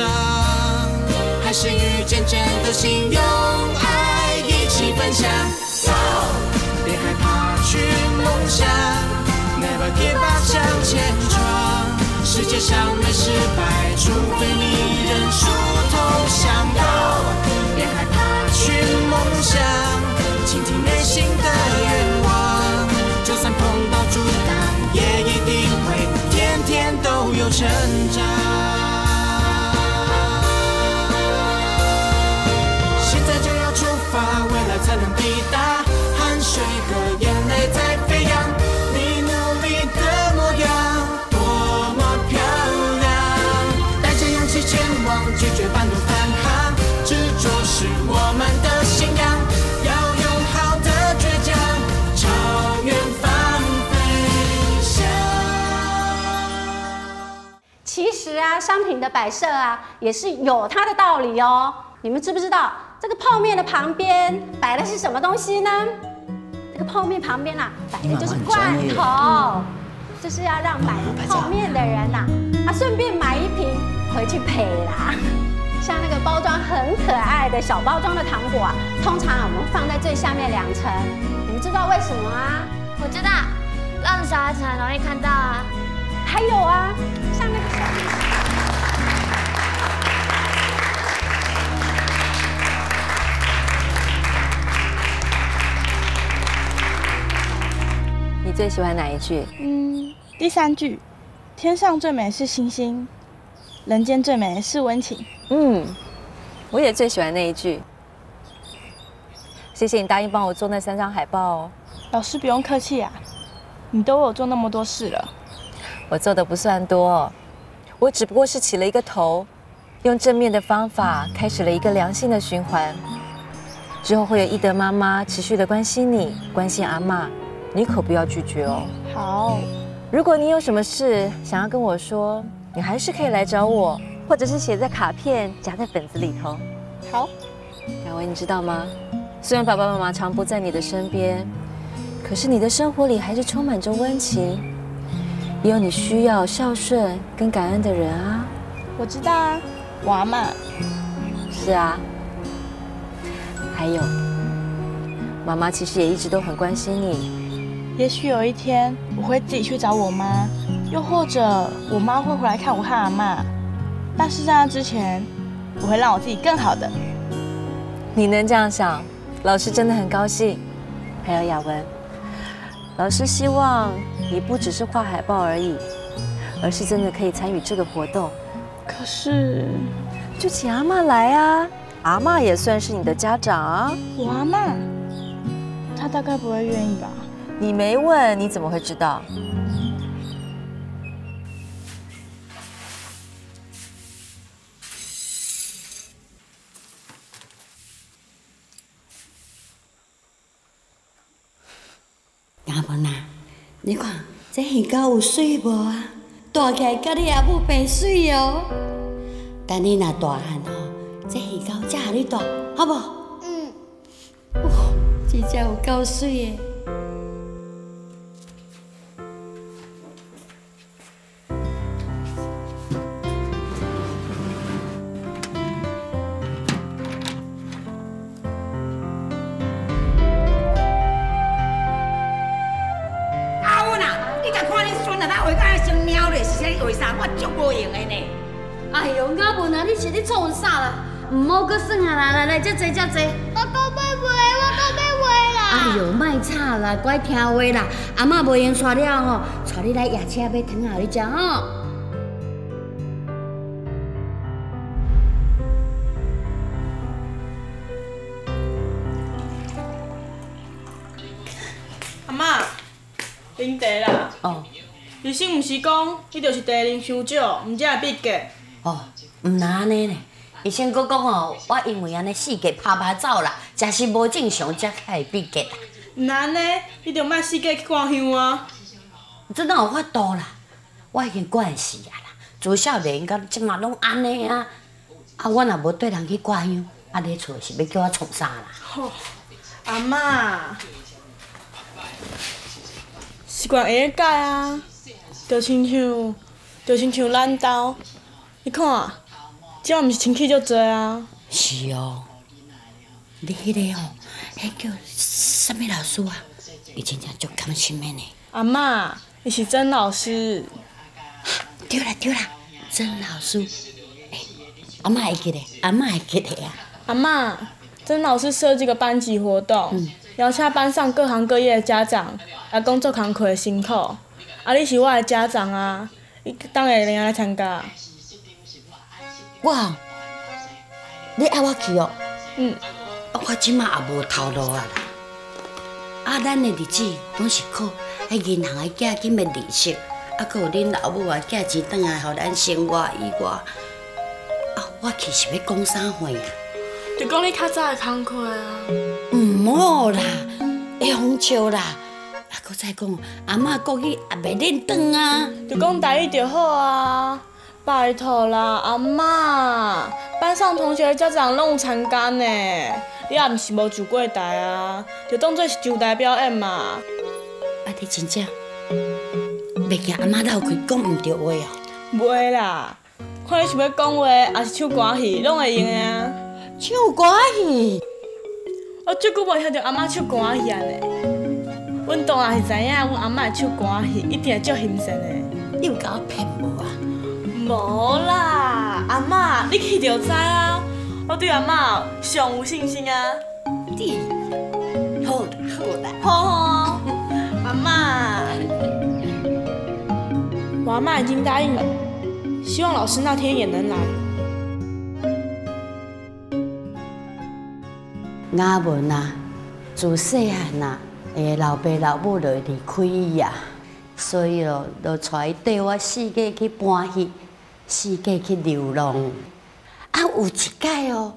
长，还是遇见真的心，用爱一起分享。别害怕去梦想 ，Never give up 向前闯。世界上没失败，除非你认输投降。别害怕去梦想，倾听内心的愿望。就算碰到阻挡，也一定会天天都有成长。现在就要出发，未来才能抵达。汗水和眼泪在飞扬，你努力的模样多么漂亮。带着勇气前往，拒绝半途返航。执着是我们的信仰，要用好的倔强，朝远方飞翔。其实啊，商品的摆设啊，也是有它的道理哦。你们知不知道这个泡面的旁边摆的是什么东西呢？这个泡面旁边啊，摆的就是罐头，就是要让买泡面的人呐，顺便买一瓶回去配啦。像那个包装很可爱的小包装的糖果啊，通常我们放在最下面2层，你们知道为什么啊？我知道，让小孩子很容易看到啊。还有啊，像那个小你最喜欢哪一句？第3句，天上最美是星星，人间最美是温情。我也最喜欢那一句。谢谢你答应帮我做那3张海报哦。老师不用客气啊，你都为我做那么多事了。我做的不算多，我只不过是起了一个头，用正面的方法开始了一个良性的循环。之后会有一德妈妈持续的关心你，关心阿嬷，你可不要拒绝哦。好，如果你有什么事想要跟我说，你还是可以来找我，或者是写在卡片夹在本子里头。好，雅薇，你知道吗？虽然爸爸妈妈常不在你的身边，可是你的生活里还是充满着温情，也有你需要孝顺跟感恩的人啊。我知道啊，我阿嬷。是啊，还有，妈妈其实也一直都很关心你。也许有一天我会自己去找我妈，又或者我妈会回来看我和阿嬷。但是在那之前，我会让我自己更好的。你能这样想，老师真的很高兴。还有雅文，老师希望你不只是画海报而已，而是真的可以参与这个活动。可是，就请阿嬷来啊，阿嬷也算是你的家长啊。我阿嬷，她大概不会愿意吧？你没问，你怎么会知道？阿文啊，你看这鱼膏有水无啊？大起来甲你阿母平水哦。等你若大汉吼，这鱼膏才互你大，好不？哦，这只有够水的。为啥我足无用的呢？哎呦，雅文啊，你是咧创啥啦？唔好搁算啊！来，遮济遮济。我讲要卖，我讲要卖啦。哎呦，莫吵啦，乖听话啦。阿嬷无闲煞了吼，带你来夜车买汤互你食吼。阿嬷，啉茶啦。哦。医生毋是讲，你就是茶啉伤少，毋才会闭结。哦，毋那安尼呢？医生佫讲哦，我因为安尼四界拍走啦，食是无正常，才会闭结啦。毋那安尼，你着莫四界去看香啊。这哪有法度啦？我已经惯死啊啦，自少年到即马拢安尼啊。啊，我若无缀人去挂香，啊，你厝是要叫我创啥啦？吼，阿嬷，习惯会改啊。就亲像咱兜，你看，即晚毋是亲戚足多啊。是哦，你迄个吼，迄叫什么老师啊？伊真正足甘心的呢。阿嬷，伊是曾老师。对啦，曾老师。阿嬷会记得，阿嬷会记得啊。阿嬷，曾老师设计个班级活动，邀请班上各行各业的家长来讲做工课的辛苦。啊，你是我的家长啊，你当然会来参加。我，你爱我去哦。我即马也无头路啊啦。咱的日子拢是靠迄银行的寄金的利息，搁有恁老母啊寄钱转来，互咱生活以外。我去是要讲啥话啊？就讲你较早的工课啊。毋好啦，会风笑啦。搁再讲，阿嬷国语也袂认得啊。就讲台语就好啊。拜托啦，阿嬷，班上同学的家长拢有参加呢，你也毋是无上过台啊，就当做是上台表演嘛。你真正袂惊阿嬷闹开讲毋对话哦？袂啦，看你是要讲话，还是唱歌戏，拢会用的啊。唱歌戏？我足久无听到阿嬷唱歌戏啊呢。阮当然是知影，阮阿嬷会唱歌戏，一定会足欣赏的。你有甲我骗无啊？无啦，阿嬷，你去就知啊。我对阿嬷上有信心啊。你好啦。好，阿嬷，我阿嬷已经答应了，希望老师那天也能来。雅文啊，自细汉啊，老爸老母就离开伊啊，所以咯，就带伊缀我四界去搬戏，四界去流浪。有一摆哦，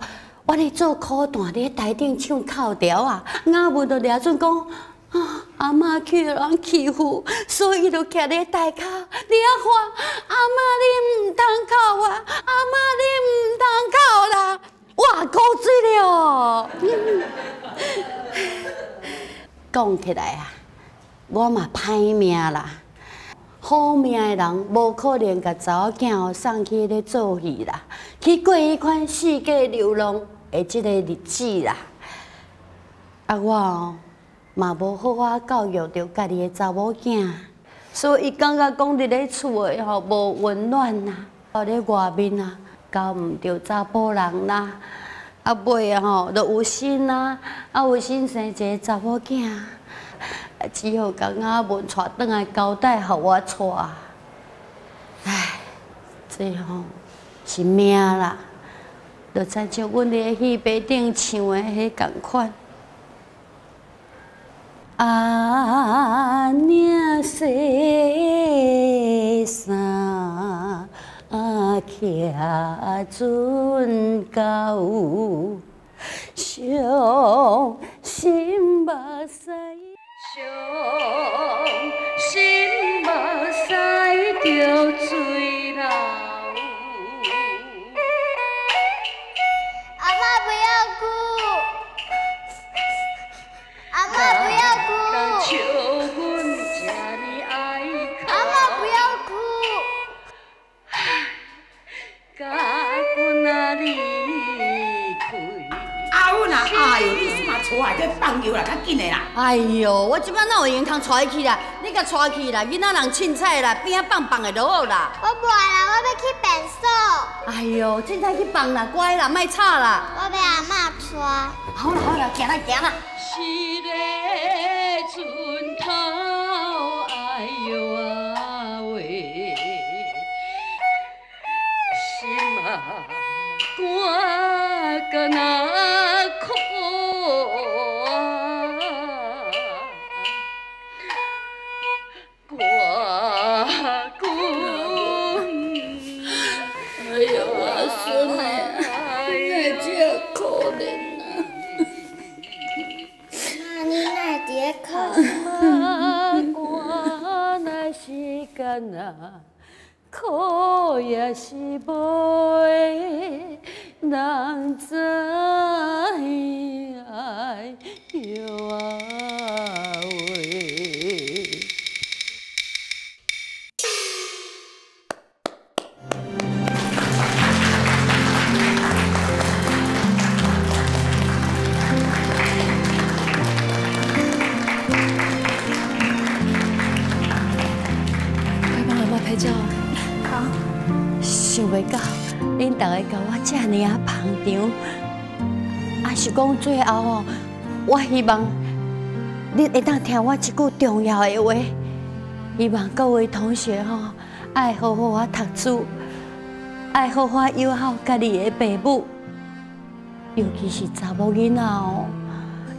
我咧做苦段咧台顶唱口条啊，雅文就抓准讲，阿嬷去互人欺负，所以就徛咧台骹咧喊，阿嬷你唔通哭啊，阿嬷你唔通哭啦。哇，口水了！讲起来啊，我嘛歹命啦。好命的人无可能甲查某囝送去咧做戏啦，去过迄款世界流浪的即个日子啦。我嘛无好好教育着家己的查某囝，所以伊感觉讲伫咧厝的无温暖啦，咧外面啊。交唔着查甫人啦，尾就有心啦，有心生一个查某囝，只好甲雅文带转来交代，互我带。唉，这是命啦，就亲像阮咧戏棚顶唱的迄共款。领西衫。徛船到，伤心目屎，伤心目屎叫水流。阿嬷不要哭，阿嬷不要哭，阿嬷不要哭。阿阮啊，哎呦，你即马带来这放牛啦，较紧的啦。哎呦，我即摆哪有闲通带去啦？你甲带去啦，囡仔人凊彩啦，边仔放的就好啦。我不爱啦，我要去便所。哎呦，凊彩去放啦，乖啦，莫吵啦。我要阿嬷带。好啦好啦，行啦行啦。是个船头，哎呦啊喂，心啊肝甲那苦啊，肝骨。哎呦，我孙啊，你这可怜啊！你哪在哭？阿我若时间啊，苦也是袂人知哟啊喂。想袂到恁大家甲我遮尔啊捧场，也是讲最后哦，我希望恁会当听我一句重要的话，希望各位同学吼，爱好好啊读书，爱好好友好家己的父母，尤其是查某囡仔哦，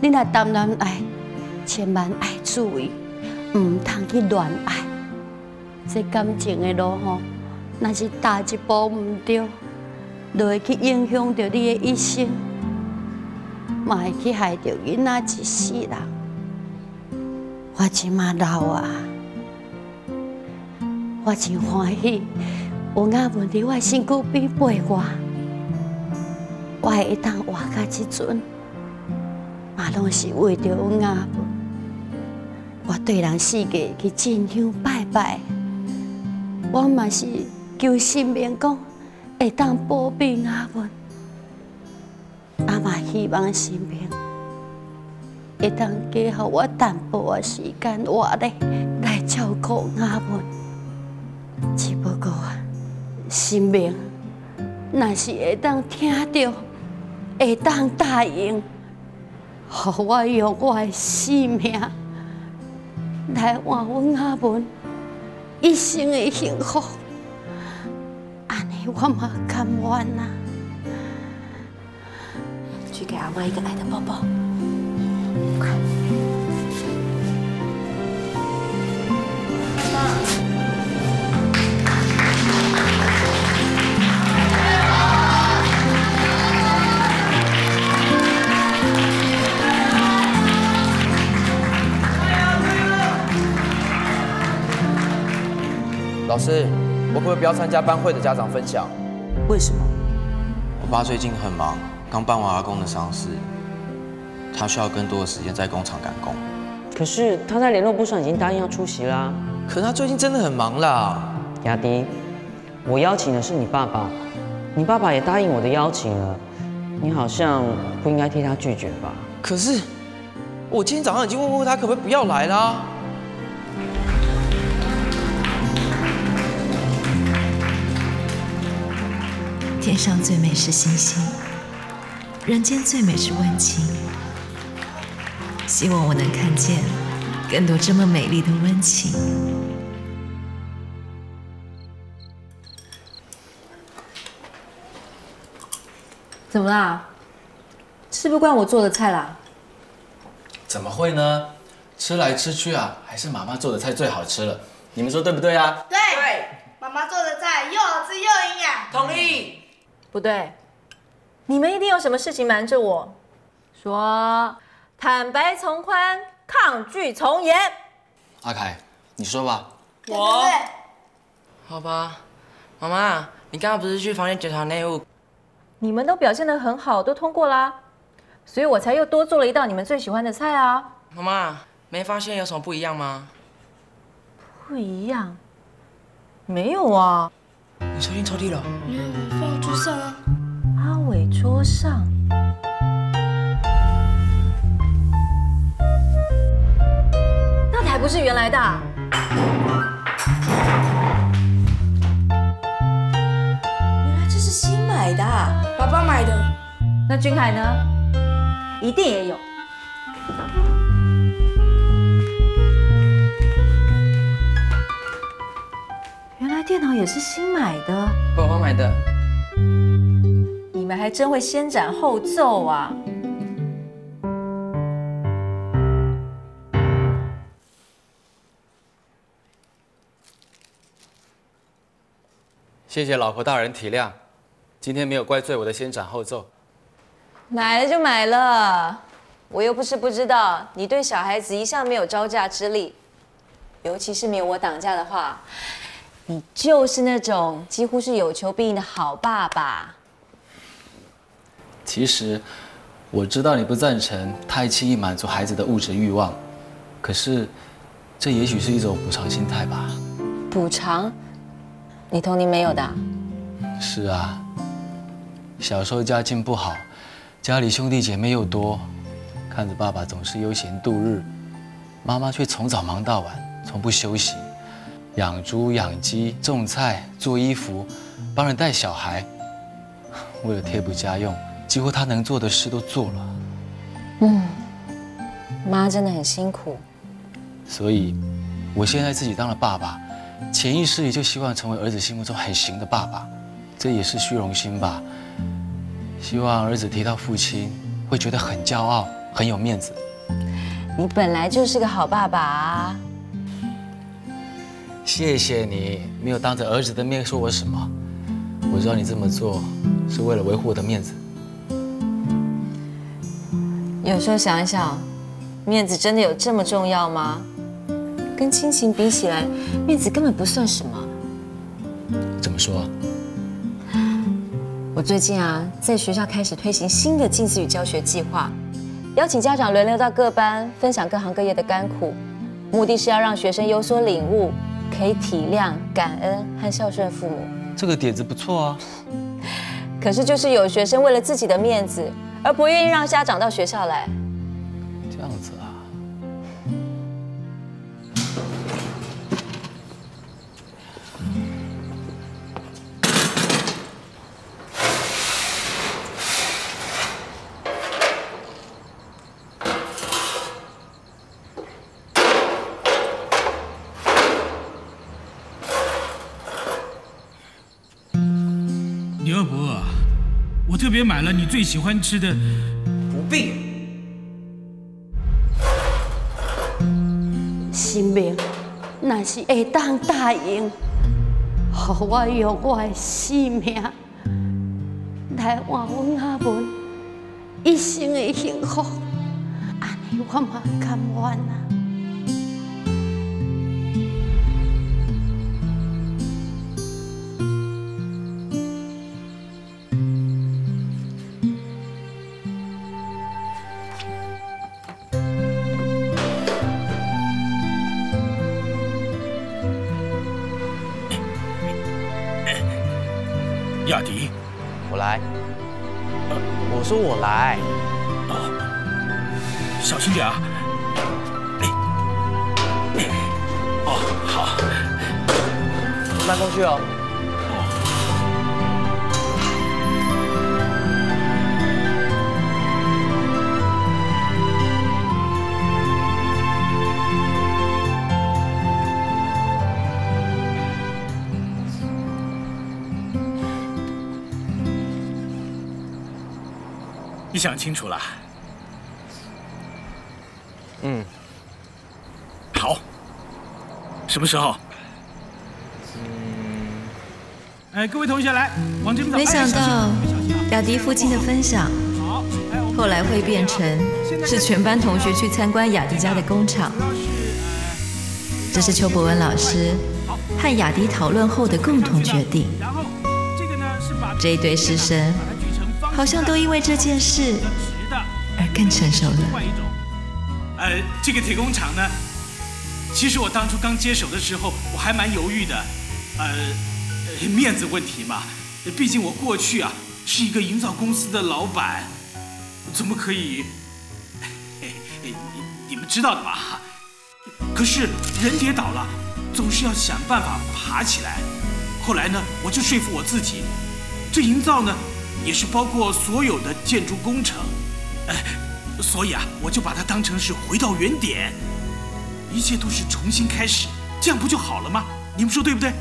恁若谈恋爱，千万爱注意，唔通去乱爱。这感情的路吼，若是踏一步唔对，就会去影响着你的一生，嘛会去害着囡仔一世人。我即马老啊，我真欢喜，有阿文伫我身躯边陪我，我会当活到即阵，嘛拢是为着有阿文。我对人世界去进香拜拜。我嘛是求神明讲会当保庇阿文，也嘛希望神明会当给予我淡薄的时间活力来照顾阿文。只不过啊，神明若是会当听到，会当答应，互我用我的性命来换阮阿文一生的幸福，安尼我嘛甘愿啦。去给阿妈一个爱的抱抱。快！老师，我可不可以不要参加班会的家长分享？为什么？我爸最近很忙，刚办完阿公的丧事，他需要更多的时间在工厂赶工。可是他在联络部上已经答应要出席啦。可是他最近真的很忙啦。雅迪，我邀请的是你爸爸，你爸爸也答应我的邀请了，你好像不应该替他拒绝吧？可是我今天早上已经问过他，可不可以不要来啦？天上最美是星星，人间最美是温情。希望我能看见更多这么美丽的温情。怎么啦？吃不惯我做的菜啦？怎么会呢？吃来吃去啊，还是妈妈做的菜最好吃了。你们说对不对啊？对，妈妈做的菜又好吃又营养。同意。不对，你们一定有什么事情瞒着我。说，坦白从宽，抗拒从严。阿凯，你说吧。我。好吧，妈妈，你刚刚不是去房间检查内务？你们都表现得很好，都通过啦，所以我才又多做了一道你们最喜欢的菜啊。妈妈，没发现有什么不一样吗？不一样？没有啊。你收进抽屉了？没有，放桌上啊。阿伟桌上。那台不是原来的啊。原来这是新买的啊，爸爸买的。那君海呢？一定也有。原来电脑也是新买的。爸爸买的。你们还真会先斩后奏啊！谢谢老婆大人体谅，今天没有怪罪我的先斩后奏。买了就买了，我又不是不知道你对小孩子一向没有招架之力，尤其是没有我挡架的话，你就是那种几乎是有求必应的好爸爸。其实我知道你不赞成太轻易满足孩子的物质欲望，可是这也许是一种补偿心态吧。补偿？你童年没有的啊？是啊，小时候家境不好，家里兄弟姐妹又多，看着爸爸总是悠闲度日，妈妈却从早忙到晚，从不休息。养猪、养鸡、种菜、做衣服，帮人带小孩。为了贴补家用，几乎她能做的事都做了。妈真的很辛苦。所以，我现在自己当了爸爸，潜意识里就希望成为儿子心目中很行的爸爸，这也是虚荣心吧。希望儿子提到父亲，会觉得很骄傲，很有面子。你本来就是个好爸爸啊。谢谢你，没有当着儿子的面说我什么。我知道你这么做是为了维护我的面子。有时候想一想，面子真的有这么重要吗？跟亲情比起来，面子根本不算什么。怎么说？我最近在学校开始推行新的近似语教学计划，邀请家长轮流到各班分享各行各业的甘苦，目的是要让学生有所领悟，可以体谅、感恩和孝顺父母。这个点子不错啊。可是就是有学生为了自己的面子，而不愿意让家长到学校来。这样子啊。你饿不饿？我特别买了你最喜欢吃的。不必。心明，若是会当答应，互我用我的性命来换阮阿文一生的幸福，安尼我嘛甘愿啊。雅迪，我来。我说我来。哦，小心点啊！哦，好。慢动去哦。你想清楚了？好。什么时候？各位同学来，往这边走。没想到雅迪父亲的分享，后来会变成是全班同学去参观雅迪家的工厂。这是邱博文老师和雅迪讨论后的共同决定。这一对师生好像都因为这件事而更成熟了。这个铁工厂呢，其实我当初刚接手的时候，我还蛮犹豫的。面子问题嘛，毕竟我过去是一个营造公司的老板，怎么可以？你们知道的嘛。可是人跌倒了，总是要想办法爬起来。后来呢，我就说服我自己，这营造呢，也是包括所有的建筑工程。所以我就把它当成是回到原点，一切都是重新开始，这样不就好了吗？你们说对不对？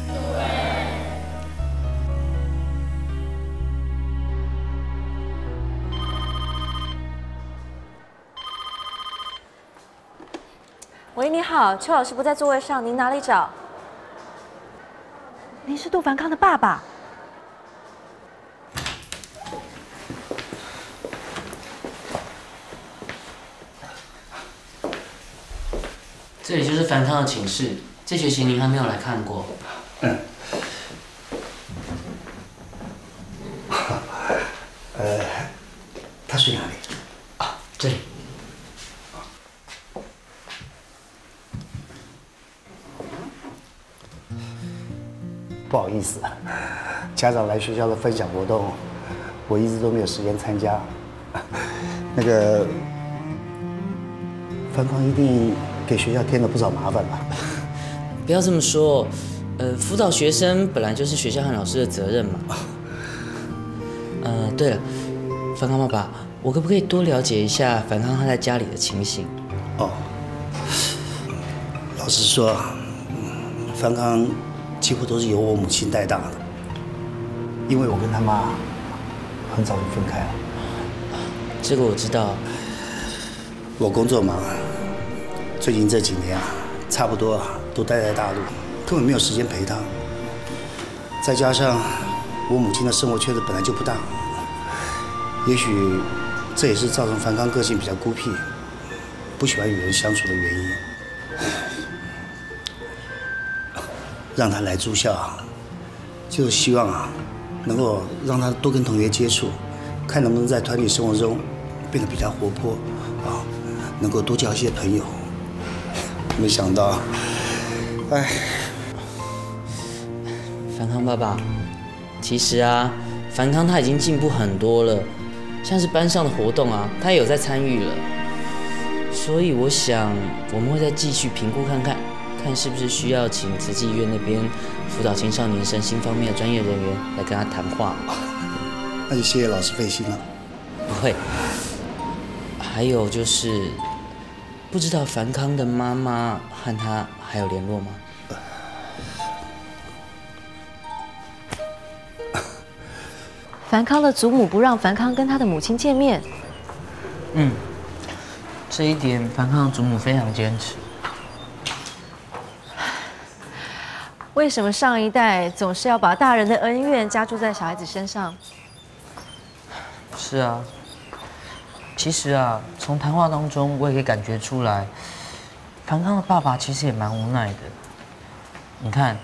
喂，你好，邱老师不在座位上，您哪里找？您是杜凡康的爸爸。这里就是凡康的寝室，这学期您还没有来看过。他睡哪里？这里。不好意思，家长来学校的分享活动，我一直都没有时间参加。那个凡康一定给学校添了不少麻烦吧？不要这么说，辅导学生本来就是学校和老师的责任嘛。对了，樊康爸爸，我可不可以多了解一下樊康他在家里的情形？哦，老实说，樊康几乎都是由我母亲带大的，因为我跟他妈很早就分开了。这个我知道。我工作忙，最近这几年啊，差不多都待在大陆，根本没有时间陪他。再加上我母亲的生活圈子本来就不大，也许这也是造成樊康个性比较孤僻，不喜欢与人相处的原因。让他来住校，就是希望啊，能够让他多跟同学接触，看能不能在团体生活中变得比较活泼啊，能够多交一些朋友。没想到，哎，樊康爸爸，其实啊，樊康他已经进步很多了，像是班上的活动啊，他也有在参与了。所以我想，我们会再继续评估看看，看是不是需要请慈济医院那边辅导青少年身心方面的专业人员来跟他谈话。那就谢谢老师费心了。不会。还有就是，不知道樊康的妈妈和他还有联络吗？樊康的祖母不让樊康跟他的母亲见面。这一点樊康的祖母非常坚持。为什么上一代总是要把大人的恩怨加注在小孩子身上？是啊，其实啊，从谈话当中我也可以感觉出来，樊康的爸爸其实也蛮无奈的。你看，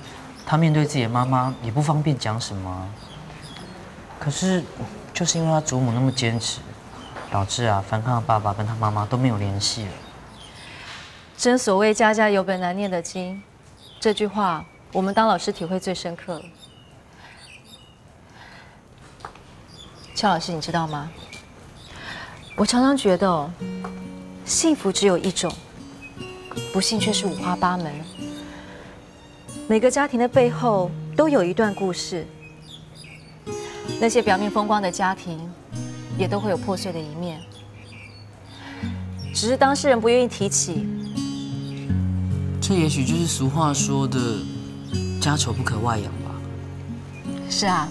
他面对自己的妈妈也不方便讲什么，可是就是因为他祖母那么坚持，导致啊，樊康的爸爸跟他妈妈都没有联系了。真所谓家家有本难念的经，这句话我们当老师体会最深刻了。邱老师，你知道吗？我常常觉得哦，幸福只有一种，不幸却是五花八门。每个家庭的背后都有一段故事，那些表面风光的家庭，也都会有破碎的一面，只是当事人不愿意提起。这也许就是俗话说的“家丑不可外扬”吧。是啊，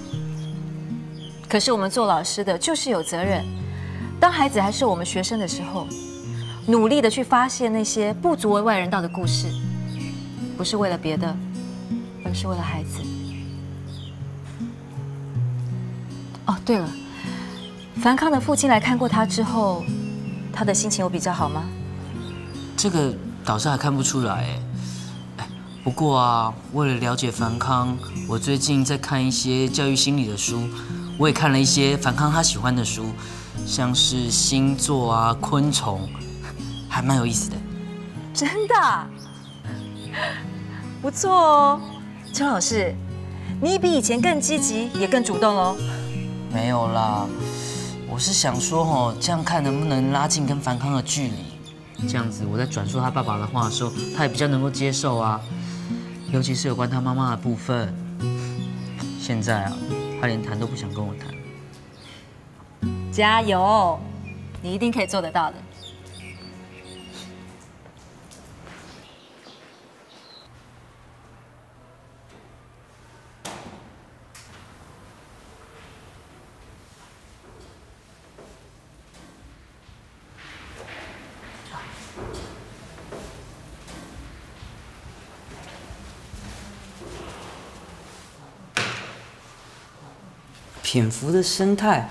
可是我们做老师的就是有责任，当孩子还是我们学生的时候，努力的去发现那些不足为外人道的故事，不是为了别的，而是为了孩子。哦，对了，樊康的父亲来看过他之后，他的心情有比较好吗？这个倒是还看不出来哎。不过啊，为了了解樊康，我最近在看一些教育心理的书，我也看了一些樊康他喜欢的书，像是星座啊、昆虫，还蛮有意思的。真的？不错哦，邱老师，你比以前更积极，也更主动哦。没有啦，我是想说哦，这样看能不能拉近跟樊康的距离，这样子我在转述他爸爸的话的时候，他也比较能够接受啊。尤其是有关他妈妈的部分，现在啊，他连谈都不想跟我谈。加油，你一定可以做得到的。蝙蝠的生态，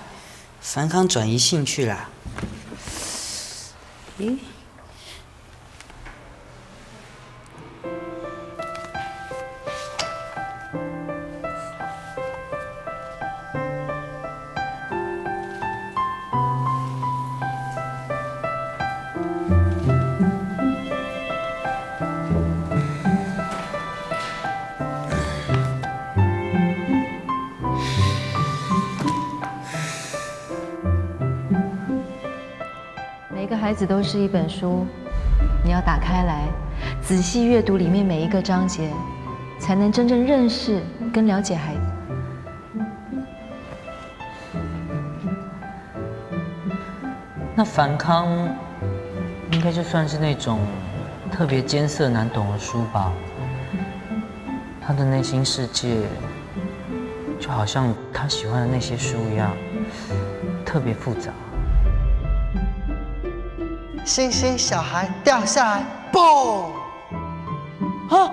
樊康转移兴趣啦。咦？孩子都是一本书，你要打开来，仔细阅读里面每一个章节，才能真正认识跟了解孩子。那樊康应该就算是那种特别艰涩难懂的书吧？他的内心世界就好像他喜欢的那些书一样，特别复杂。星星小孩掉下来，嘣！啊，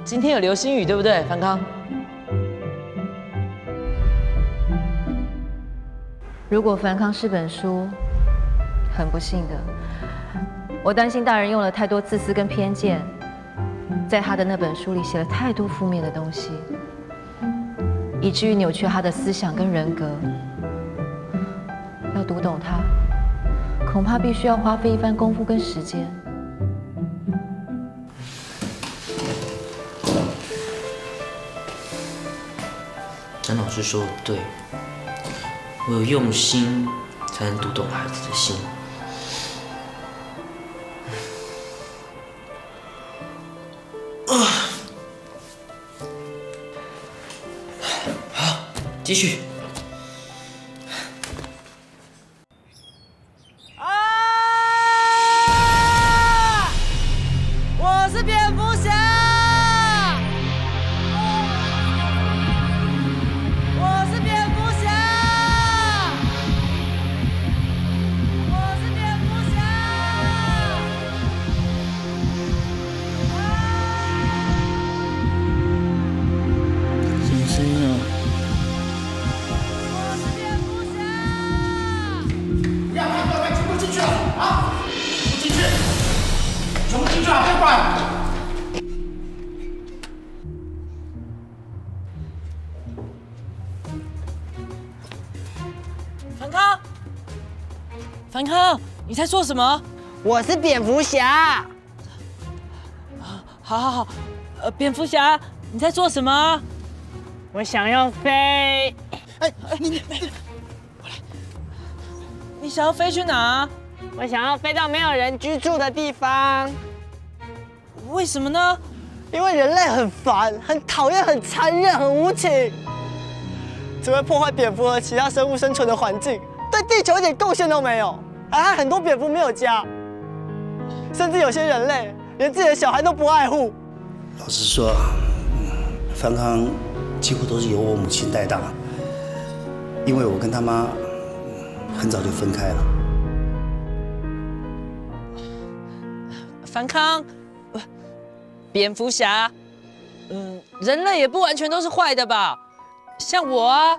今天有流星雨，对不对，樊康？如果樊康是本书，很不幸的，我担心大人用了太多自私跟偏见，在他的那本书里写了太多负面的东西，以至于扭曲他的思想跟人格。要读懂他，恐怕必须要花费一番功夫跟时间。詹老师说的对，唯有用心才能读懂孩子的心。好，继续。我是蝙蝠侠！我是蝙蝠侠！我是蝙蝠侠！什么声音啊？我是蝙蝠侠！不要全部进去了啊！全部进去！全部进去啊！别管！樊康，樊康，你在做什么？我是蝙蝠侠。好，蝙蝠侠，你在做什么？我想要飞。哎，你想要飞去哪？我想要飞到没有人居住的地方。为什么呢？因为人类很烦、很讨厌、很残忍、很无情，只会破坏蝙蝠和其他生物生存的环境，对地球一点贡献都没有，还害很多蝙蝠没有家，甚至有些人类连自己的小孩都不爱护。老实说，樊康几乎都是由我母亲带大，因为我跟他妈很早就分开了。樊康，蝙蝠侠，人类也不完全都是坏的吧？像我啊，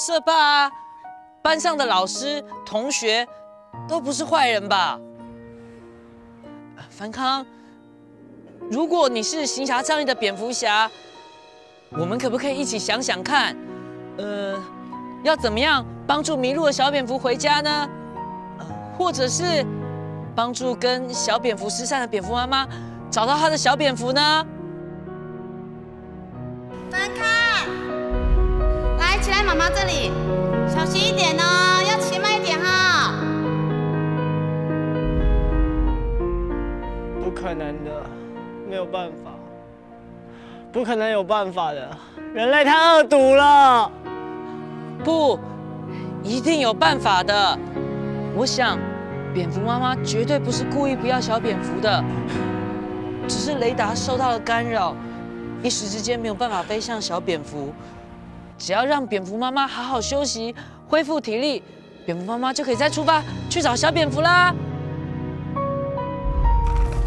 社爸啊，班上的老师、同学，都不是坏人吧？樊康，如果你是行侠仗义的蝙蝠侠，我们可不可以一起想想看，要怎么样帮助迷路的小蝙蝠回家呢？或者是帮助跟小蝙蝠失散的蝙蝠妈妈找到她的小蝙蝠呢？樊康，来，骑来妈妈这里，小心一点哦，要骑慢一点哈。不可能的，没有办法，不可能有办法的，人类太恶毒了。不，一定有办法的。我想，蝙蝠妈妈绝对不是故意不要小蝙蝠的，只是雷达受到了干扰，一时之间没有办法飞向小蝙蝠。只要让蝙蝠妈妈好好休息，恢复体力，蝙蝠妈妈就可以再出发去找小蝙蝠啦。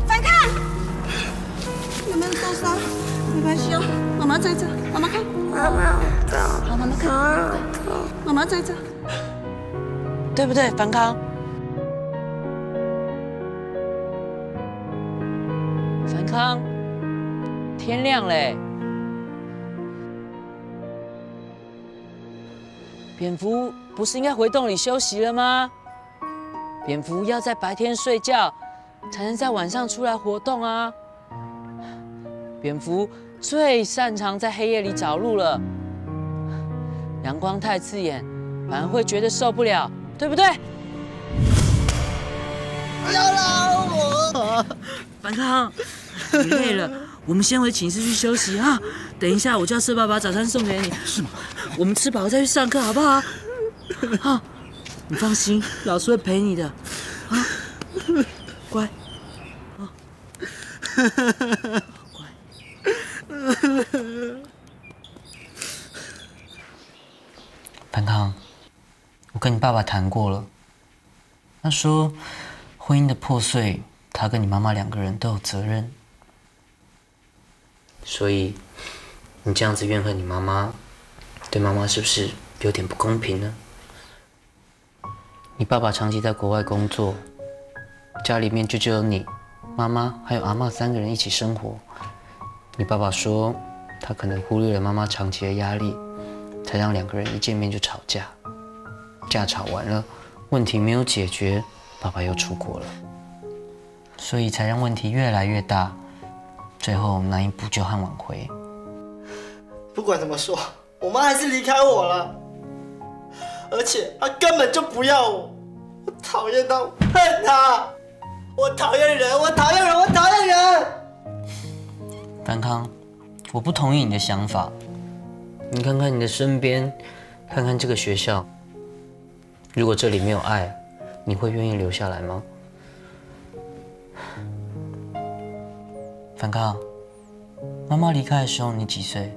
樊康，有没有受伤？没关系哦，妈妈在这，妈妈看。妈妈好，妈妈看。妈妈在这，对不对，樊康？樊康，天亮嘞。蝙蝠不是应该回洞里休息了吗？蝙蝠要在白天睡觉，才能在晚上出来活动啊。蝙蝠最擅长在黑夜里找路了，阳光太刺眼，反而会觉得受不了，对不对？要饶我！樊康，你累了，我们先回寝室去休息啊。等一下我叫社爸把早餐送给你。是吗？我们吃饱再去上课好不好？好，你放心，老师会陪你的。啊，乖。啊，乖。樊康，我跟你爸爸谈过了，他说婚姻的破碎，他跟你妈妈2个人都有责任。所以你这样子怨恨你妈妈，对妈妈是不是有点不公平呢？你爸爸长期在国外工作，家里面就只有你、妈妈还有阿嬷3个人一起生活。你爸爸说，他可能忽略了妈妈长期的压力，才让2个人一见面就吵架。架吵完了，问题没有解决，爸爸又出国了，所以才让问题越来越大，最后难以补救和挽回。不管怎么说，我妈还是离开我了，而且她根本就不要我，我讨厌她，我恨她，我讨厌人，我讨厌人，我讨厌人。樊康，我不同意你的想法。你看看你的身边，看看这个学校，如果这里没有爱，你会愿意留下来吗？樊康，妈妈离开的时候你几岁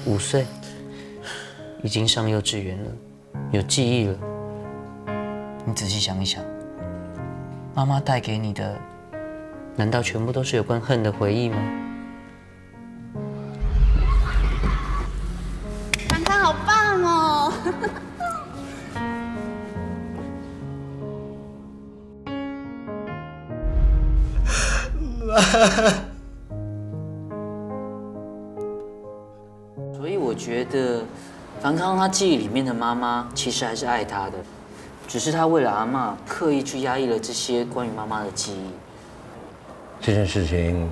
？5岁，已经上幼稚园了，有记忆了。你仔细想一想，妈妈带给你的，难道全部都是有关恨的回忆吗？樊康好棒哦！所以我觉得，樊康他记忆里面的妈妈其实还是爱他的，只是他为了阿嬷刻意去压抑了这些关于妈妈的记忆。这件事情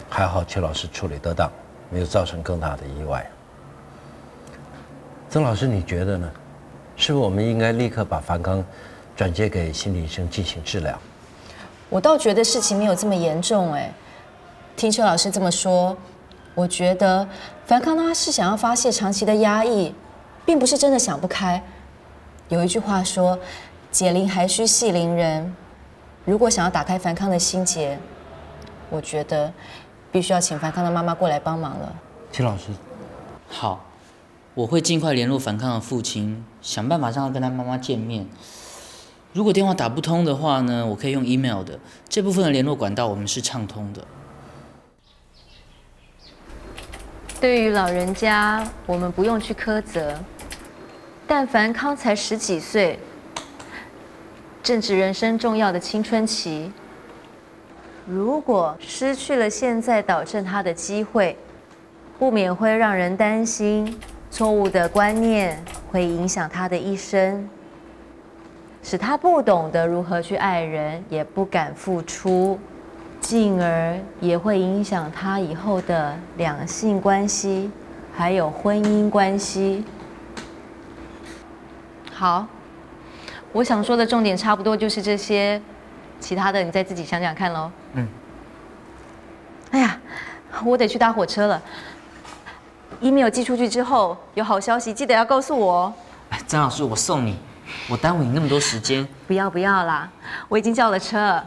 还好，邱老师处理得当，没有造成更大的意外。曾老师，你觉得呢？是不是我们应该立刻把樊康转接给心理医生进行治疗？我倒觉得事情没有这么严重哎。听邱老师这么说，我觉得樊康他是想要发泄长期的压抑，并不是真的想不开。有一句话说：“解铃还须系铃人。”如果想要打开樊康的心结，我觉得必须要请樊康的妈妈过来帮忙了。邱老师，好，我会尽快联络樊康的父亲，想办法让他跟他妈妈见面。如果电话打不通的话呢，我可以用 email 的，这部分的联络管道我们是畅通的。对于老人家，我们不用去苛责，但樊康才10几岁，正值人生重要的青春期。如果失去了现在导正他的机会，不免会让人担心错误的观念会影响他的一生，使他不懂得如何去爱人，也不敢付出，进而也会影响他以后的两性关系，还有婚姻关系。好，我想说的重点差不多就是这些，其他的你再自己想想看咯。哎呀，我得去搭火车了。email 寄出去之后，有好消息记得要告诉我哦。张老师，我送你，我耽误你那么多时间。不要啦，我已经叫了车，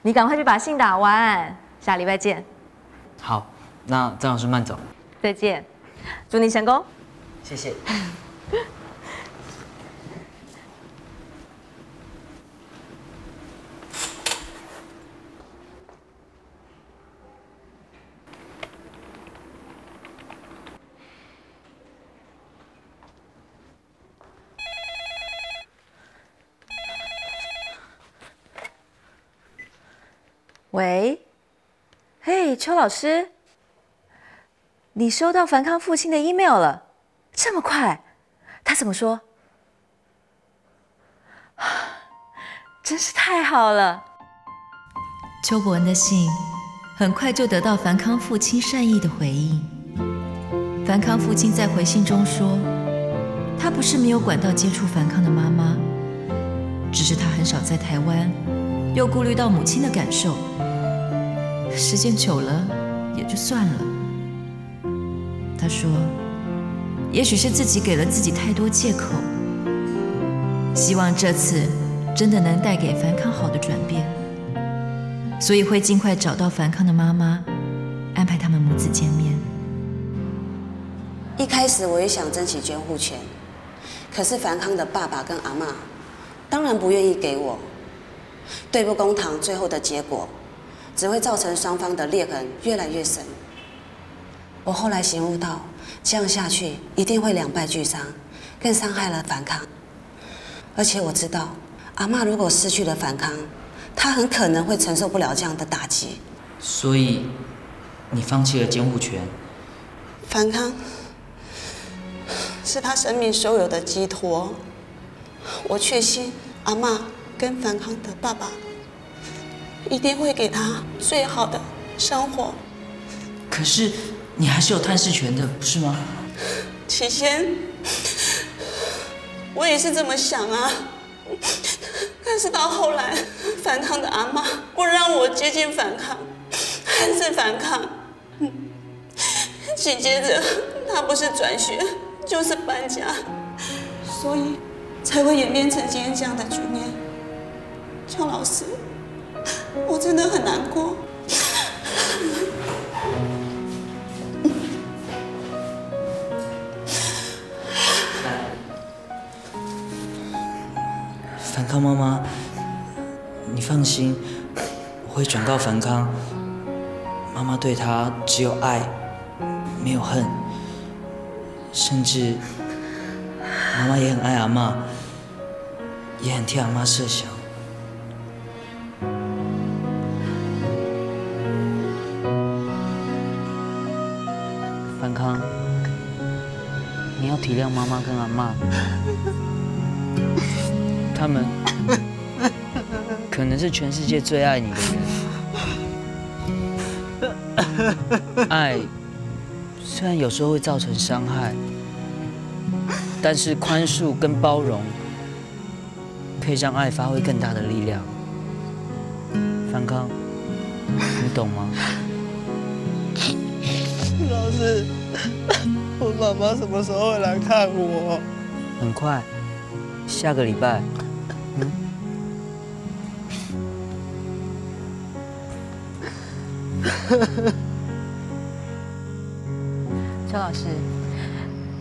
你赶快去把信打完，下礼拜见。好，那张老师慢走。再见，祝你成功。谢谢。喂，嘿，邱老师，你收到樊康父亲的 email 了？这么快？他怎么说？真是太好了。邱伯恩的信很快就得到樊康父亲善意的回应。樊康父亲在回信中说，他不是没有管道接触樊康的妈妈，只是他很少在台湾，又顾虑到母亲的感受，时间久了也就算了。他说，也许是自己给了自己太多借口，希望这次真的能带给樊康好的转变，所以会尽快找到樊康的妈妈，安排他们母子见面。一开始我也想争取监护权，可是樊康的爸爸跟阿嬷当然不愿意给我。对簿公堂，最后的结果只会造成双方的裂痕越来越深。我后来醒悟到，这样下去一定会两败俱伤，更伤害了樊康。而且我知道，阿嬷如果失去了樊康，她很可能会承受不了这样的打击。所以，你放弃了监护权？樊康是他生命所有的寄托。我确信阿嬷跟樊康的爸爸一定会给他最好的生活。可是你还是有探视权的，不是吗？起先我也是这么想啊，可是到后来，樊康的阿嬷不让我接近樊康，还是樊康。紧接着，他不是转学就是搬家，所以才会演变成今天这样的局面。邱老师，我真的很难过。樊康妈妈，你放心，我会转告樊康，妈妈对他只有爱，没有恨，甚至妈妈也很爱阿嬷，也很替阿嬷设想。樊康，你要体谅妈妈跟阿嬷，他们可能是全世界最爱你的人。爱虽然有时候会造成伤害，但是宽恕跟包容可以让爱发挥更大的力量。樊康，你懂吗？老师，我妈妈什么时候会来看我？很快，下个礼拜。邱老师，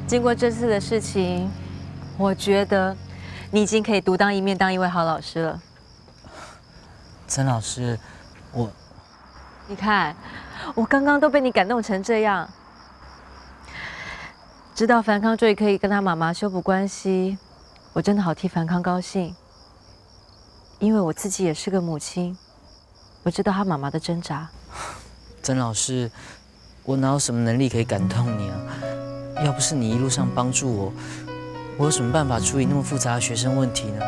经过这次的事情，我觉得你已经可以独当一面，当一位好老师了。曾老师，你看，我刚刚都被你感动成这样。知道樊康终于可以跟他妈妈修补关系，我真的好替樊康高兴。因为我自己也是个母亲，我知道他妈妈的挣扎。曾老师，我哪有什么能力可以感动你啊？要不是你一路上帮助我，我有什么办法处理那么复杂的学生问题呢？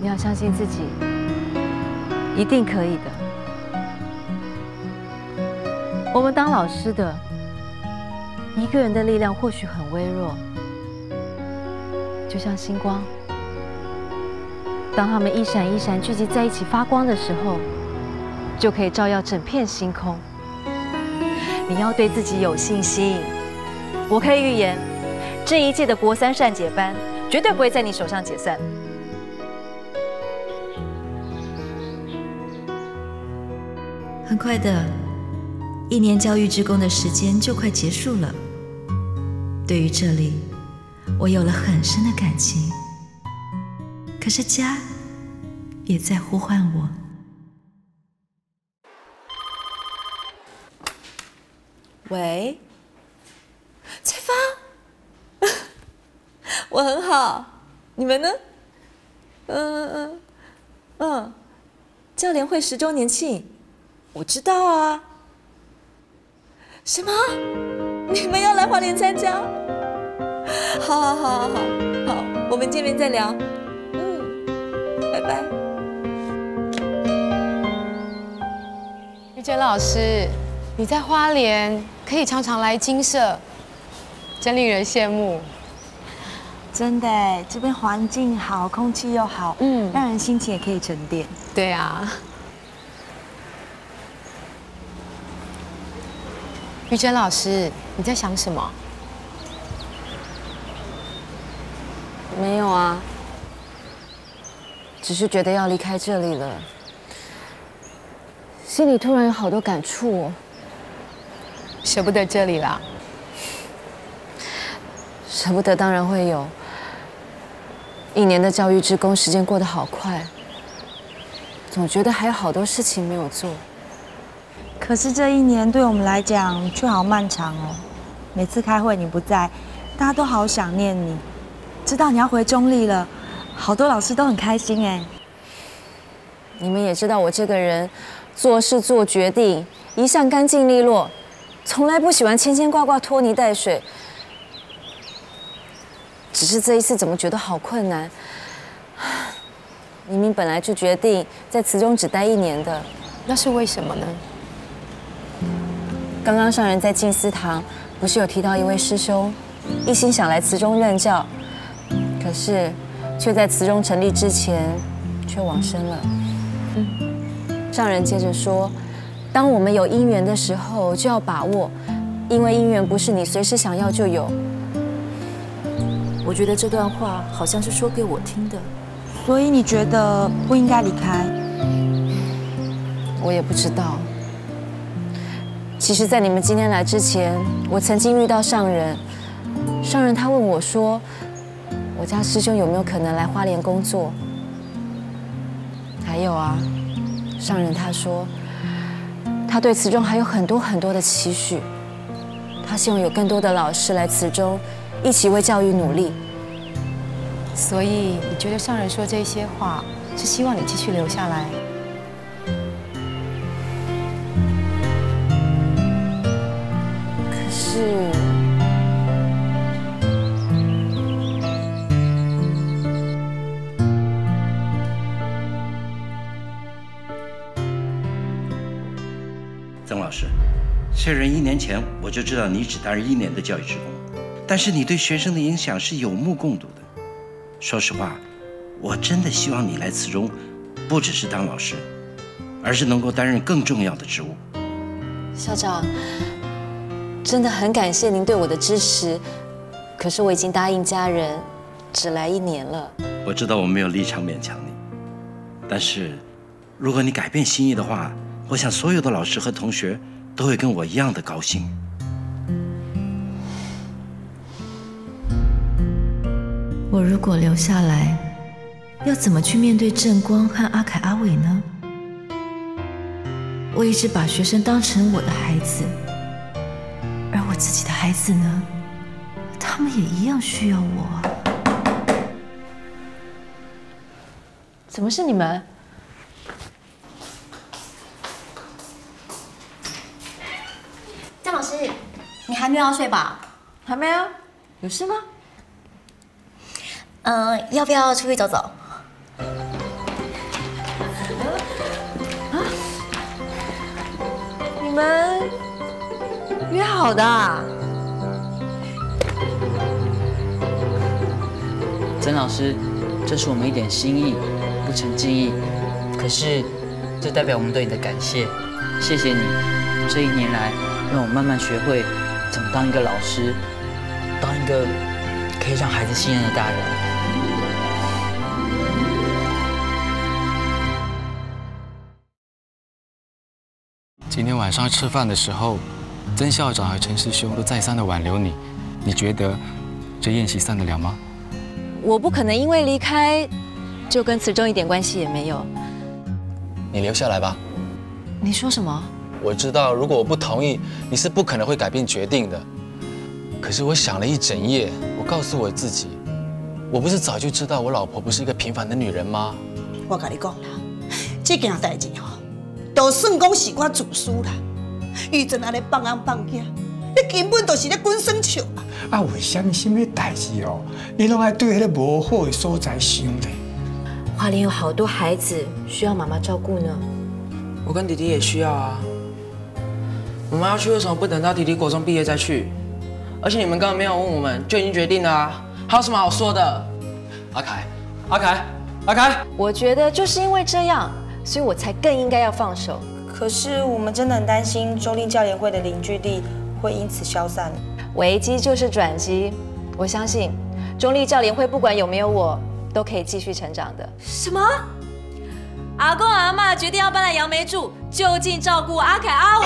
你要相信自己，一定可以的。我们当老师的，一个人的力量或许很微弱，就像星光，当它们一闪一闪聚集在一起发光的时候，就可以照耀整片星空。你要对自己有信心。我可以预言，这一届的国3善解班绝对不会在你手上解散。很快的，1年教育志工的时间就快结束了。对于这里，我有了很深的感情。可是家也在呼唤我。喂，翠芳，我很好，你们呢？教联会10周年庆，我知道啊。什么？你们要来花莲参加？好，我们见面再聊。拜拜。玉珍老师，你在花莲可以常常来金社，真令人羡慕。真的哎，这边环境好，空气又好，让人心情也可以沉淀。对啊。玉珍老师，你在想什么？没有啊，只是觉得要离开这里了，心里突然有好多感触哦。舍不得这里啦？舍不得当然会有。1年的教育志工，时间过得好快，总觉得还有好多事情没有做。可是这1年对我们来讲却好漫长哦。每次开会你不在，大家都好想念你。知道你要回中立了，好多老师都很开心哎。你们也知道我这个人，做事做决定一向干净利落，从来不喜欢牵牵挂挂、拖泥带水。只是这一次怎么觉得好困难？明明本来就决定在慈中只待1年的，那是为什么呢？刚刚上人在静思堂不是有提到一位师兄，一心想来慈中任教，可是却在慈中成立之前却往生了。上人接着说，当我们有因缘的时候就要把握，因为因缘不是你随时想要就有。我觉得这段话好像是说给我听的，所以你觉得不应该离开？我也不知道。其实，在你们今天来之前，我曾经遇到上人，上人他问我说，我家师兄有没有可能来花莲工作？还有啊，上人他说，他对慈中还有很多很多的期许，他希望有更多的老师来慈中，一起为教育努力。所以你觉得上人说这些话是希望你继续留下来？可是，曾老师，虽然1年前我就知道你只担任1年的教育职工，但是你对学生的影响是有目共睹的。说实话，我真的希望你来慈中，不只是当老师，而是能够担任更重要的职务。校长，真的很感谢您对我的支持，可是我已经答应家人，只来1年了。我知道我没有立场勉强你，但是如果你改变心意的话，我想所有的老师和同学都会跟我一样的高兴。我如果留下来，要怎么去面对正光和阿凯、阿伟呢？我一直把学生当成我的孩子，而我自己的孩子呢，他们也一样需要我啊。怎么是你们？张老师，你还没有要睡吧？还没啊？有事吗？要不要出去走走？你们约好的啊？曾老师，这是我们一点心意，不成敬意。可是，这代表我们对你的感谢，谢谢你这1年来让我慢慢学会怎么当一个老师，当一个可以让孩子信任的大人。今天晚上吃饭的时候，曾校长和陈师兄都再三的挽留你，你觉得这宴席散得了吗？我不可能因为离开，就跟慈中一点关系也没有。你留下来吧。你说什么？我知道，如果我不同意，你是不可能会改变决定的。可是我想了一整夜，我告诉我自己，我不是早就知道我老婆不是一个平凡的女人吗？我跟你讲啦，这件代志吼，就算讲是我自私啦，玉珍安尼放翁放囝，你根本就是咧滚生笑啦。啊，为什么什么代志哦，你拢爱对迄个无好的所在想呢？花莲有好多孩子需要妈妈照顾呢。我跟弟弟也需要啊。我们要去，为什么不等到弟弟国中毕业再去？而且你们根本没有问我们，就已经决定了啊！还有什么好说的？阿凯，阿凯，阿凯，我觉得就是因为这样，所以我才更应该要放手。可是我们真的很担心中立教联会的凝聚力会因此消散。危机就是转机，我相信中立教联会不管有没有我，都可以继续成长的。什么？阿公阿嬷决定要搬来杨梅住，就近照顾阿凯阿伟。